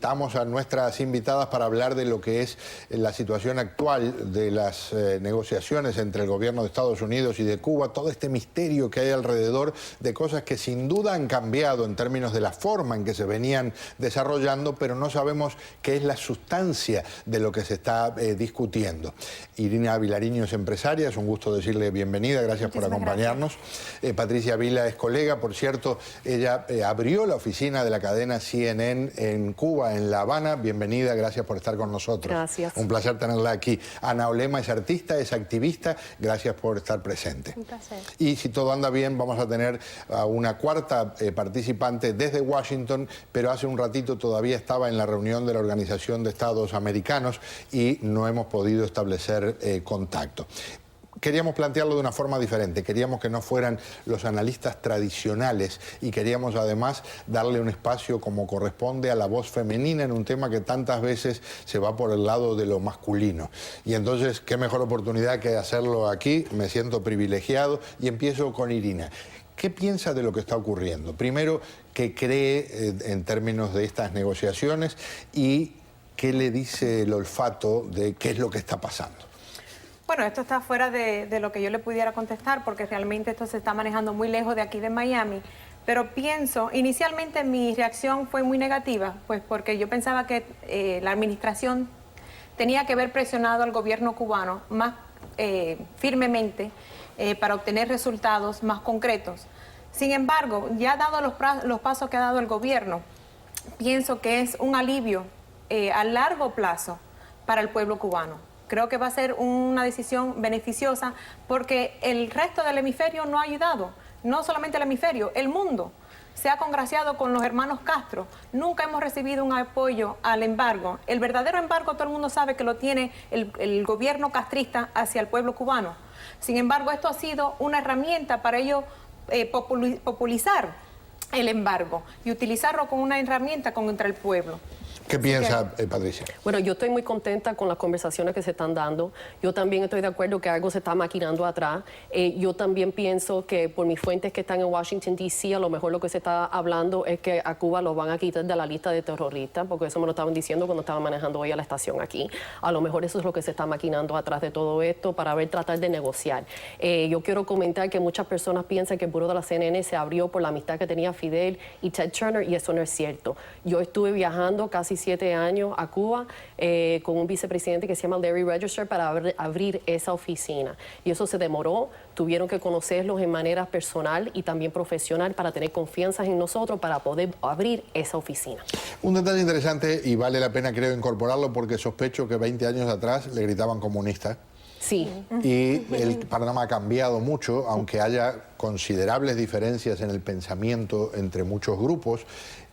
Invitamos a nuestras invitadas para hablar de lo que es la situación actual de las negociaciones entre el gobierno de Estados Unidos y de Cuba, todo este misterio que hay alrededor de cosas que sin duda han cambiado en términos de la forma en que se venían desarrollando, pero no sabemos qué es la sustancia de lo que se está discutiendo. Irina Vilariño es empresaria, es un gusto decirle bienvenida, gracias por acompañarnos. Patricia Vila es colega, por cierto, ella abrió la oficina de la cadena CNN en Cuba, en La Habana. Bienvenida, gracias por estar con nosotros. Gracias. Un placer tenerla aquí. Ana Olema es artista, es activista, gracias por estar presente. Un placer. Y si todo anda bien, vamos a tener a una cuarta participante desde Washington, pero hace un ratito todavía estaba en la reunión de la Organización de Estados Americanos y no hemos podido establecer contacto. Queríamos plantearlo de una forma diferente, queríamos que no fueran los analistas tradicionales y queríamos además darle un espacio como corresponde a la voz femenina en un tema que tantas veces se va por el lado de lo masculino. Y entonces, qué mejor oportunidad que hacerlo aquí, me siento privilegiado y empiezo con Irina. ¿Qué piensa de lo que está ocurriendo? Primero, ¿qué cree en términos de estas negociaciones y qué le dice el olfato de qué es lo que está pasando? Bueno, esto está fuera de lo que yo le pudiera contestar porque realmente esto se está manejando muy lejos de aquí de Miami. Pero pienso, inicialmente mi reacción fue muy negativa, pues porque yo pensaba que la administración tenía que haber presionado al gobierno cubano más firmemente para obtener resultados más concretos. Sin embargo, ya dado los pasos que ha dado el gobierno, pienso que es un alivio a largo plazo para el pueblo cubano. Creo que va a ser una decisión beneficiosa porque el resto del hemisferio no ha ayudado. No solamente el hemisferio, el mundo se ha congraciado con los hermanos Castro. Nunca hemos recibido un apoyo al embargo. El verdadero embargo todo el mundo sabe que lo tiene el gobierno castrista hacia el pueblo cubano. Sin embargo, esto ha sido una herramienta para ellos popularizar el embargo y utilizarlo como una herramienta contra el pueblo. ¿Qué piensa, Patricia? Bueno, yo estoy muy contenta con las conversaciones que se están dando. Yo también estoy de acuerdo que algo se está maquinando atrás. Yo también pienso que por mis fuentes que están en Washington, D.C., a lo mejor lo que se está hablando es que a Cuba lo van a quitar de la lista de terroristas, porque eso me lo estaban diciendo cuando estaba manejando hoy a la estación aquí. A lo mejor eso es lo que se está maquinando atrás de todo esto para tratar de negociar. Yo quiero comentar que muchas personas piensan que el buró de la CNN se abrió por la amistad que tenía Fidel y Ted Turner, y eso no es cierto. Yo estuve viajando casi 7 años a Cuba con un vicepresidente que se llama Larry Register para abrir esa oficina. Y eso se demoró, tuvieron que conocerlos en manera personal y también profesional para tener confianza en nosotros para poder abrir esa oficina. Un detalle interesante y vale la pena creo incorporarlo porque sospecho que 20 años atrás le gritaban comunista. Sí. Y el panorama ha cambiado mucho, aunque haya considerables diferencias en el pensamiento entre muchos grupos.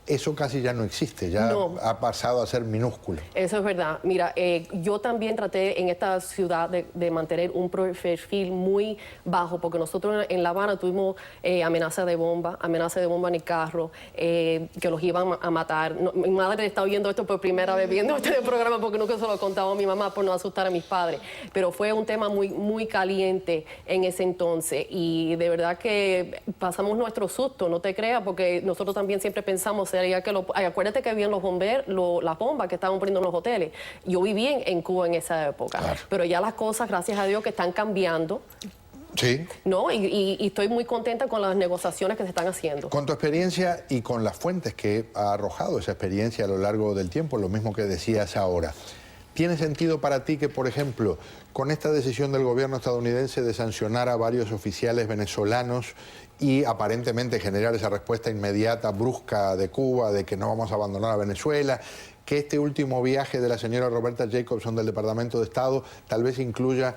Eso casi ya no existe, ya no. Ha pasado a ser minúsculo. Eso es verdad. Mira, yo también traté en esta ciudad de mantener un perfil muy bajo, porque nosotros en La Habana tuvimos amenaza de bomba en el carro, que los iban a matar. No, mi madre está oyendo esto por primera vez, viendo este programa, porque nunca se lo contaba a mi mamá por no asustar a mis padres. Pero fue un tema muy caliente en ese entonces, y de verdad que pasamos nuestro susto, no te creas, porque nosotros también siempre pensamos, acuérdate que habían los bomberos, las bombas que estaban poniendo en los hoteles. Yo viví en Cuba en esa época, claro. Pero ya las cosas, gracias a Dios, que están cambiando. Sí. ¿No? Y estoy muy contenta con las negociaciones que se están haciendo. Con tu experiencia y con las fuentes que ha arrojado esa experiencia a lo largo del tiempo, lo mismo que decías ahora, ¿tiene sentido para ti que, por ejemplo, con esta decisión del gobierno estadounidense de sancionar a varios oficiales venezolanos y aparentemente generar esa respuesta inmediata, brusca de Cuba, de que no vamos a abandonar a Venezuela, que este último viaje de la señora Roberta Jacobson del Departamento de Estado tal vez incluya,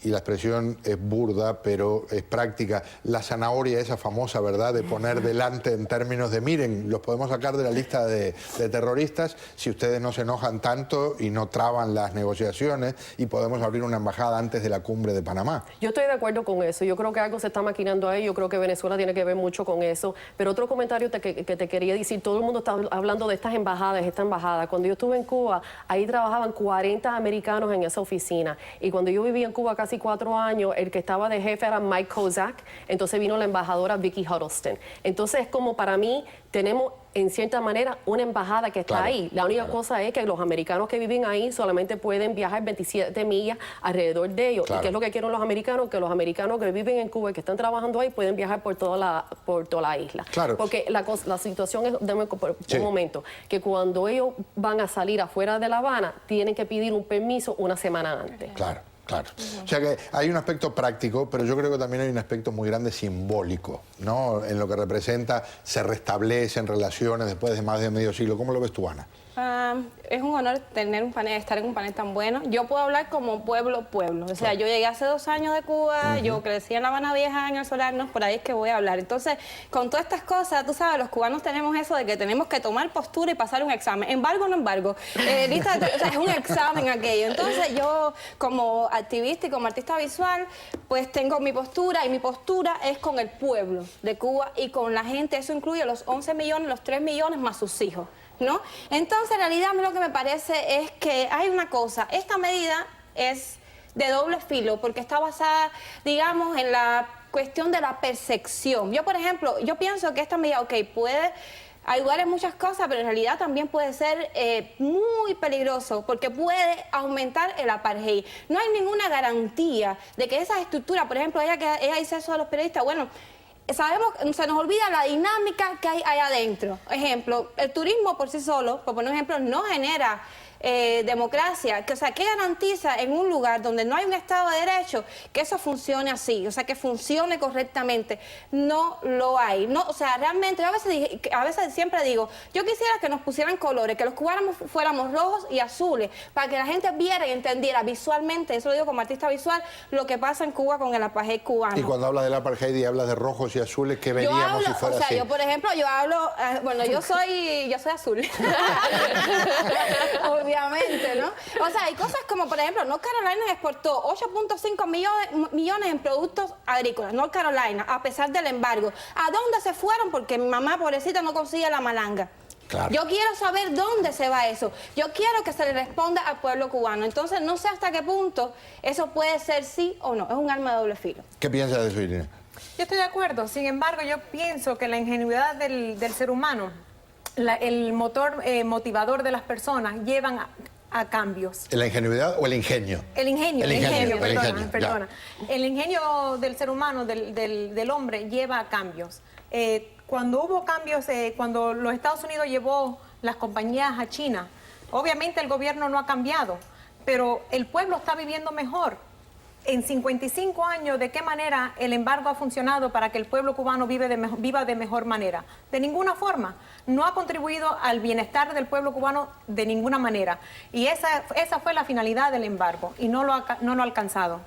y la expresión es burda, pero es práctica, la zanahoria esa famosa, ¿verdad?, de poner delante en términos de, miren, los podemos sacar de la lista de terroristas si ustedes no se enojan tanto y no traban las negociaciones y podemos abrir una embajada antes de la cumbre de Panamá. Yo estoy de acuerdo con eso, yo creo que algo se está maquinando ahí, yo creo que Venezuela tiene que ver mucho con eso, pero otro comentario que te quería decir, todo el mundo está hablando de estas embajadas, cuando yo estuve en Cuba, ahí trabajaban 40 americanos en esa oficina, y cuando yo vivía en Cuba casi 4 años, el que estaba de jefe era Mike Kozak, entonces vino la embajadora Vicky Huddleston. Entonces, como para mí, tenemos en cierta manera, una embajada que está ahí. La única cosa es que los americanos que viven ahí solamente pueden viajar 27 millas alrededor de ellos. ¿Y qué es lo que quieren los americanos? Que los americanos que viven en Cuba y que están trabajando ahí pueden viajar por toda la isla. Porque la situación es, un momento, que cuando ellos van a salir afuera de La Habana, tienen que pedir un permiso una semana antes. Claro. O sea que hay un aspecto práctico, pero yo creo que también hay un aspecto muy grande simbólico, ¿no? En lo que representa, se restablecen relaciones después de más de medio siglo. ¿Cómo lo ves tú, Ana? Es un honor tener un panel, estar en un panel tan bueno. Yo puedo hablar como pueblo. O sea, yo llegué hace 2 años de Cuba, yo crecí en La Habana Vieja, en el Solarnos, por ahí es que voy a hablar. Entonces, con todas estas cosas, tú sabes, los cubanos tenemos eso de que tenemos que tomar postura y pasar un examen. Embargo o no embargo. O sea, es un examen aquello. Entonces, yo como activista y como artista visual, pues tengo mi postura, y mi postura es con el pueblo de Cuba y con la gente. Eso incluye los 11 millones, los 3 millones más sus hijos, ¿no? Entonces, en realidad, a mí lo que me parece es que hay una cosa. Esta medida es de doble filo porque está basada, digamos, en la cuestión de la percepción. Yo, por ejemplo, yo pienso que esta medida, puede ayudar en muchas cosas, pero en realidad también puede ser muy peligroso porque puede aumentar el apartheid. No hay ninguna garantía de que esas estructuras, por ejemplo, ella dice eso a los periodistas, bueno, sabemos, se nos olvida la dinámica que hay ahí adentro. Ejemplo, el turismo por sí solo, por poner un ejemplo, no genera democracia. O sea, ¿qué garantiza en un lugar donde no hay un Estado de Derecho que eso funcione así? O sea, que funcione correctamente. No lo hay. No, o sea, realmente, yo a veces siempre digo, yo quisiera que nos pusieran colores, que los cubanos fuéramos rojos y azules, para que la gente viera y entendiera visualmente, eso lo digo como artista visual, lo que pasa en Cuba con el apartheid cubano. Y cuando hablas del apartheid y hablas de rojos y azules, ¿qué veríamos si fuera así? Yo, por ejemplo, yo hablo, bueno, yo soy azul. Obviamente, ¿no? O sea, hay cosas como, por ejemplo, North Carolina exportó 8.5 millones en productos agrícolas, North Carolina, a pesar del embargo. ¿A dónde se fueron? Porque mi mamá, pobrecita, no consigue la malanga. Claro. Yo quiero saber dónde se va eso. Yo quiero que se le responda al pueblo cubano. Entonces, no sé hasta qué punto eso puede ser sí o no. Es un arma de doble filo. ¿Qué piensas de eso, Irene? Yo estoy de acuerdo. Sin embargo, yo pienso que la ingenuidad del ser humano, el motor motivador de las personas llevan a cambios. ¿La ingenuidad o el ingenio? El ingenio, perdona. El ingenio del ser humano, del hombre, lleva a cambios. Cuando hubo cambios, cuando los Estados Unidos llevó las compañías a China, obviamente el gobierno no ha cambiado, pero el pueblo está viviendo mejor. En 55 años, ¿de qué manera el embargo ha funcionado para que el pueblo cubano viva de mejor manera? De ninguna forma. No ha contribuido al bienestar del pueblo cubano de ninguna manera. Y esa fue la finalidad del embargo y no lo ha alcanzado.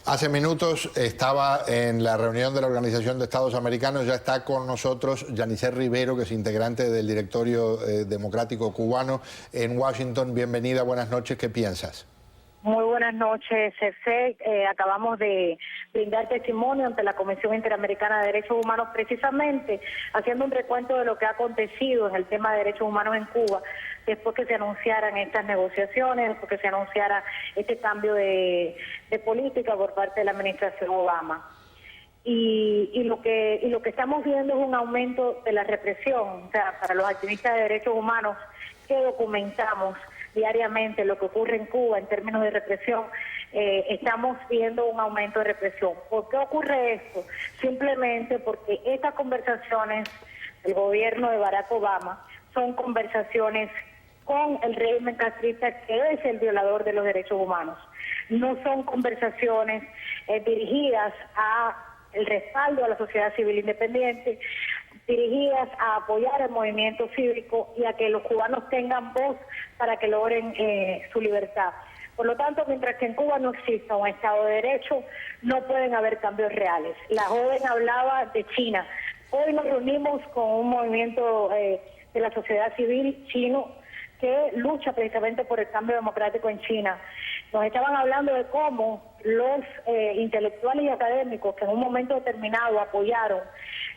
Hace minutos estaba en la reunión de la Organización de Estados Americanos. Ya está con nosotros Yanisset Rivero, que es integrante del Directorio Democrático Cubano en Washington. Bienvenida, buenas noches. ¿Qué piensas? Muy buenas noches, Cersei. Acabamos de brindar testimonio ante la Comisión Interamericana de Derechos Humanos, precisamente haciendo un recuento de lo que ha acontecido en el tema de derechos humanos en Cuba, después que se anunciaran estas negociaciones, después que se anunciara este cambio de política por parte de la administración Obama. Y lo que estamos viendo es un aumento de la represión. O sea, para los activistas de derechos humanos que documentamos diariamente lo que ocurre en Cuba en términos de represión, estamos viendo un aumento de represión. ¿Por qué ocurre esto? Simplemente porque estas conversaciones del gobierno de Barack Obama son conversaciones con el régimen castrista, que es el violador de los derechos humanos. No son conversaciones dirigidas a el respaldo a la sociedad civil independiente, dirigidas a apoyar el movimiento cívico y a que los cubanos tengan voz para que logren su libertad. Por lo tanto, mientras que en Cuba no exista un Estado de Derecho, no pueden haber cambios reales. La joven hablaba de China. Hoy nos reunimos con un movimiento de la sociedad civil chino que lucha precisamente por el cambio democrático en China. Nos estaban hablando de cómo los intelectuales y académicos que en un momento determinado apoyaron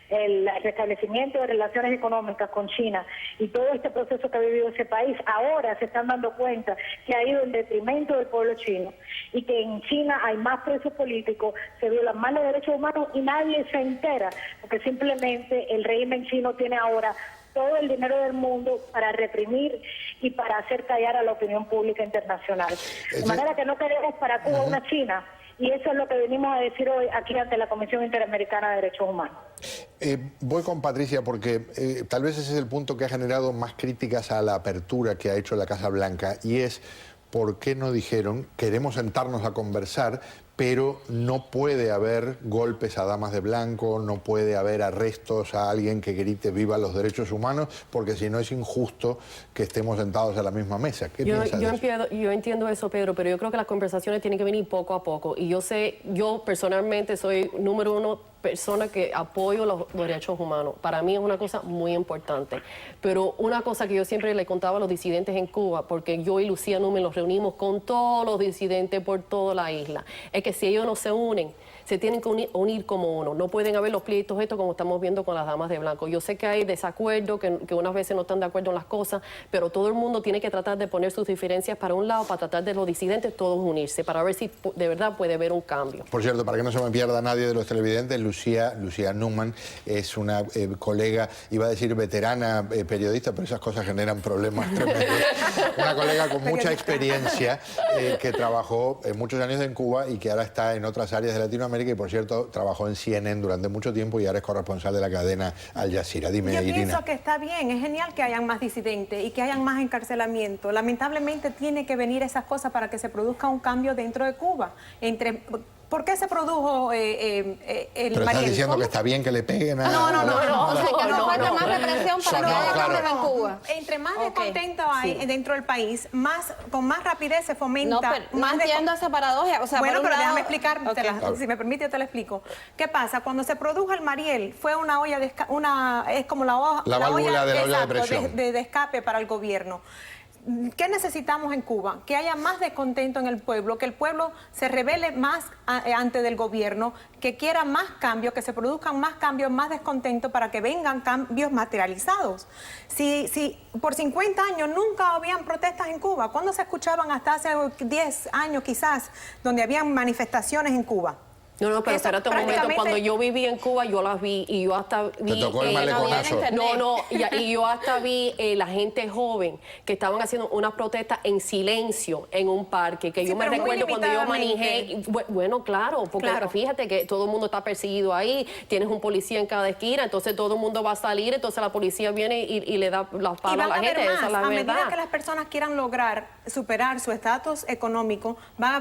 el restablecimiento de relaciones económicas con China y todo este proceso que ha vivido ese país, ahora se están dando cuenta que ha ido en detrimento del pueblo chino y que en China hay más presos políticos, se violan más los derechos humanos y nadie se entera, porque simplemente el régimen chino tiene ahora todo el dinero del mundo para reprimir y para hacer callar a la opinión pública internacional. De manera que no queremos para Cuba una China, y eso es lo que venimos a decir hoy aquí ante la Comisión Interamericana de Derechos Humanos. Voy con Patricia porque tal vez ese es el punto que ha generado más críticas a la apertura que ha hecho la Casa Blanca, y es ¿por qué no dijeron queremos sentarnos a conversar, pero no puede haber golpes a damas de blanco, no puede haber arrestos a alguien que grite viva los derechos humanos, porque si no es injusto que estemos sentados a la misma mesa? ¿Qué piensas de eso? Yo entiendo eso, Pedro, pero yo creo que las conversaciones tienen que venir poco a poco. Y yo personalmente soy número uno persona que apoyo los derechos humanos. Para mí es una cosa muy importante. Pero una cosa que yo siempre le contaba a los disidentes en Cuba, porque yo y Lucía Núñez nos reunimos con todos los disidentes por toda la isla, es que si ellos no se unen, se tienen que unir como uno. No pueden haber los pleitos estos como estamos viendo con las damas de blanco. Yo sé que hay desacuerdo, que unas veces no están de acuerdo en las cosas, pero todo el mundo tiene que tratar de poner sus diferencias para un lado, para tratar de los disidentes todos unirse, para ver si de verdad puede haber un cambio. Por cierto, para que no se me pierda nadie de los televidentes, Lucía Núñez es una colega, iba a decir veterana periodista, pero esas cosas generan problemas tremendos. Una colega con mucha experiencia que trabajó muchos años en Cuba y que ahora está en otras áreas de Latinoamérica, y por cierto trabajó en CNN durante mucho tiempo y ahora es corresponsal de la cadena Al Jazeera. Dime, Yo Irina. pienso que está bien, es genial que hayan más disidentes y que hayan más encarcelamiento. Lamentablemente tiene que venir esas cosas para que se produzca un cambio dentro de Cuba. ¿Por qué se produjo el Pero estás Mariel? diciendo ¿Cómo? que está bien que le peguen a... No. O sea, que no falta más represión para que haya cambios en Cuba. Entre más descontento hay dentro del país, con más rapidez se fomenta. No, pero no entiendo esa paradoja. O sea, bueno, por un pero lado... déjame explicar, si me permite, yo te lo explico. ¿Qué pasa? Cuando se produjo el Mariel, fue una olla es como la válvula de la olla de presión. de escape para el gobierno. ¿Qué necesitamos en Cuba? Que haya más descontento en el pueblo, que el pueblo se rebele más ante del gobierno, que quiera más cambios, que se produzcan más cambios, más descontento para que vengan cambios materializados. Si por 50 años nunca habían protestas en Cuba, ¿cuándo se escuchaban hasta hace 10 años quizás, donde habían manifestaciones en Cuba? No, pero Eso espérate un momento. prácticamente- Cuando yo viví en Cuba, yo las vi y yo hasta vi... Te tocó el maleconazo. Y yo hasta vi la gente joven que estaban haciendo unas protestas en silencio en un parque, que Sí, yo me pero muy recuerdo cuando yo manejé... limitadamente. Bueno, claro, porque Claro. fíjate que todo el mundo está perseguido ahí, tienes un policía en cada esquina, entonces todo el mundo va a salir, entonces la policía viene y le da las Y palas a van la a haber gente, más. esa es la A verdad. medida que las personas quieran lograr superar su estatus económico, va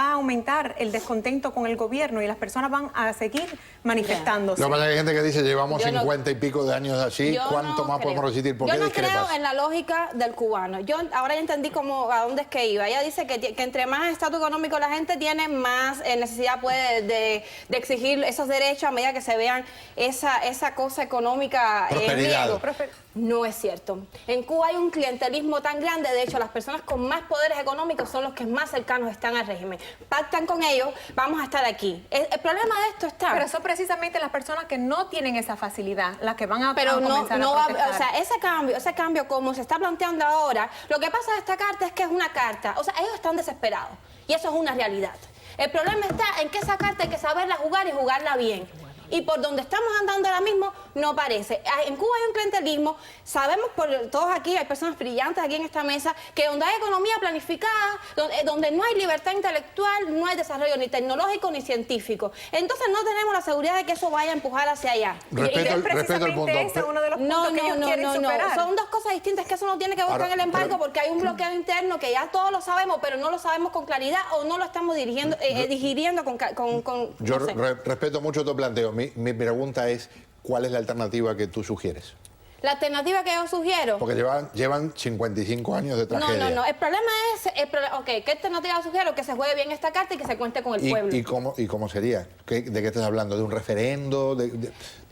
a aumentar el descontento con el gobierno y las personas van a seguir manifestándose. Lo que pasa es que hay gente que dice, llevamos Yo no- 50 y pico de años así, Yo ¿cuánto no más creo. podemos resistir? ¿Por Yo qué no discrepas? creo en la lógica del cubano. Yo ahora ya entendí a dónde es que iba. Ella dice que entre más estatus económico la gente tiene, más necesidad puede de exigir esos derechos a medida que se vean esa cosa económica en Prosperidad. riesgo. No es cierto. En Cuba hay un clientelismo tan grande, de hecho las personas con más poderes económicos son los que más cercanos están al régimen. Pactan con ellos, vamos a estar aquí. El problema de esto está... Pero son precisamente las personas que no tienen esa facilidad, las que van a Pero no comenzar va, a protestar. o sea, ese cambio como se está planteando ahora, lo que pasa de esta carta es que es una carta, o sea, ellos están desesperados y eso es una realidad. El problema está en que esa carta hay que saberla jugar y jugarla bien. Y por donde estamos andando ahora mismo, no parece. En Cuba hay un clientelismo, sabemos todos aquí, hay personas brillantes aquí en esta mesa, que donde hay economía planificada, donde no hay libertad intelectual, no hay desarrollo ni tecnológico ni científico. Entonces no tenemos la seguridad de que eso vaya a empujar hacia allá. Respeto el punto. Ese es uno de los puntos No, que ellos quieren superar. son dos cosas distintas, que eso no tiene que ver Ahora, con el embargo, pero- porque hay un bloqueo interno que ya todos lo sabemos, pero no lo sabemos con claridad o no lo estamos digiriendo con Yo no sé. respeto mucho tu planteo. Mi pregunta es, ¿cuál es la alternativa que tú sugieres? La alternativa que yo sugiero... Porque llevan 55 años de tragedia. No. El problema es... ok, ¿qué alternativa sugiero? Que se juegue bien esta carta y que se cuente con el pueblo. ¿Y cómo sería? ¿De qué estás hablando? ¿De un referendo? ¿De qué Hay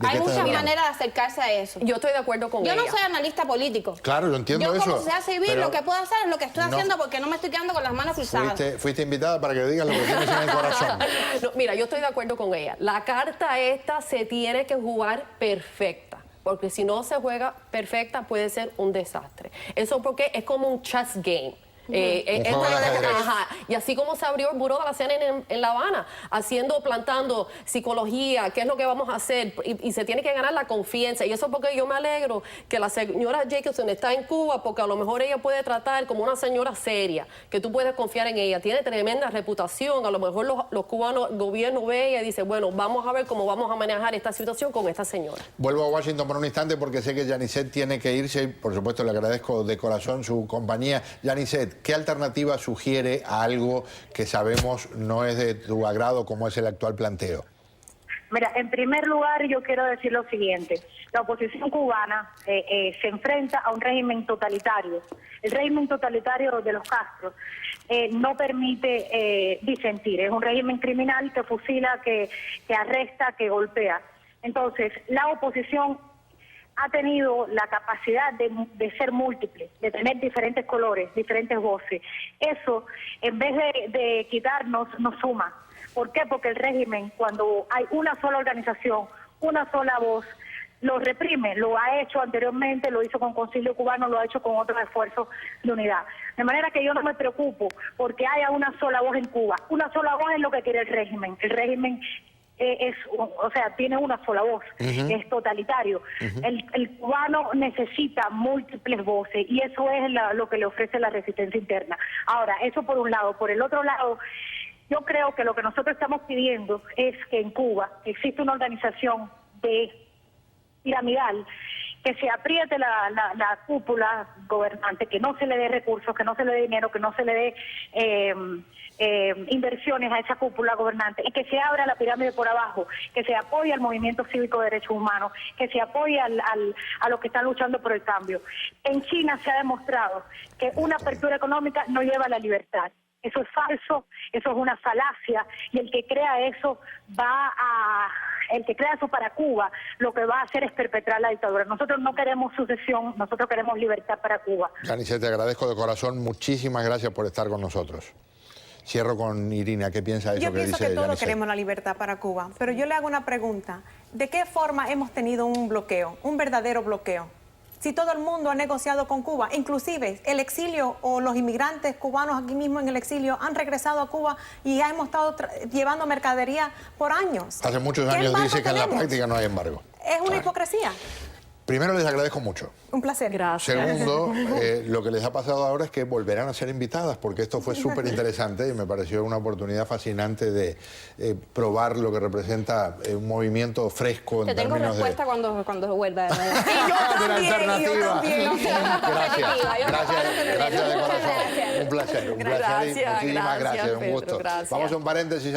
estás muchas hablando? maneras de acercarse a eso. Yo estoy de acuerdo con Yo ella. no soy analista político. Claro, yo entiendo Yo eso. como sociedad civil pero lo que puedo hacer es lo que estoy no- haciendo porque no me estoy quedando con las manos cruzadas. Fuiste invitada para que digas lo que tienes en el corazón. No, mira, yo estoy de acuerdo con ella. La carta esta se tiene que jugar perfecta, porque si no se juega perfecta puede ser un desastre. Eso porque es como un chess game. juego de ajedrez. Ajá. Y así como se abrió el Buró de la CNN en La Habana, plantando psicología, qué es lo que vamos a hacer, y se tiene que ganar la confianza. Y eso es porque yo me alegro que la señora Jacobson está en Cuba, porque a lo mejor ella puede tratar como una señora seria, que tú puedes confiar en ella. Tiene tremenda reputación. A lo mejor los cubanos, el gobierno ve ella y dice, bueno, vamos a ver cómo vamos a manejar esta situación con esta señora. Vuelvo a Washington por un instante porque sé que Yanisset tiene que irse y por supuesto le agradezco de corazón su compañía. Yanisset, ¿qué alternativa sugiere a algo que sabemos no es de tu agrado como es el actual planteo? Mira, en primer lugar yo quiero decir lo siguiente. La oposición cubana se enfrenta a un régimen totalitario. El régimen totalitario de los Castro no permite disentir. Es un régimen criminal que fusila, que arresta, que golpea. Entonces, la oposición ha tenido la capacidad de ser múltiple, de tener diferentes colores, diferentes voces. Eso, en vez de quitarnos, nos suma. ¿Por qué? Porque el régimen, cuando hay una sola organización, una sola voz, lo reprime. Lo ha hecho anteriormente, lo hizo con Concilio Cubano, lo ha hecho con otros esfuerzos de unidad. De manera que yo no me preocupo porque haya una sola voz en Cuba. Una sola voz es lo que quiere el régimen. El régimen tiene una sola voz, es totalitario. El cubano necesita múltiples voces y eso es lo que le ofrece la resistencia interna. Ahora, eso por un lado. Por el otro lado, yo creo que lo que nosotros estamos pidiendo es que en Cuba existe una organización piramidal, que se apriete la cúpula gobernante, que no se le dé recursos, que no se le dé dinero, que no se le dé inversiones a esa cúpula gobernante y que se abra la pirámide por abajo, que se apoye al movimiento cívico de derechos humanos, que se apoye a los que están luchando por el cambio. En China se ha demostrado que una apertura económica no lleva a la libertad. Eso es falso, eso es una falacia y el que crea eso para Cuba lo que va a hacer es perpetrar la dictadura. Nosotros no queremos sucesión, nosotros queremos libertad para Cuba. Yanisset, te agradezco de corazón, muchísimas gracias por estar con nosotros. Cierro con Irina, ¿qué piensa de eso que dice Yo pienso que todos Yanisset? queremos la libertad para Cuba, pero yo le hago una pregunta. ¿De qué forma hemos tenido un bloqueo, un verdadero bloqueo? Si todo el mundo ha negociado con Cuba, inclusive el exilio o los inmigrantes cubanos aquí mismo en el exilio han regresado a Cuba y hemos estado llevando mercadería por años. Hace muchos años dice que en la práctica no hay embargo. Es una hipocresía. Primero les agradezco mucho. Un placer. Gracias. Segundo, lo que les ha pasado ahora es que volverán a ser invitadas, porque esto fue súper interesante y me pareció una oportunidad fascinante de probar lo que representa un movimiento fresco en Te tengo términos respuesta cuando vuelva de nuevo. de la alternativa. Gracias de corazón. Gracias. Un placer y muchísimas gracias. Un Pedro, gusto. gracias. Vamos a un paréntesis.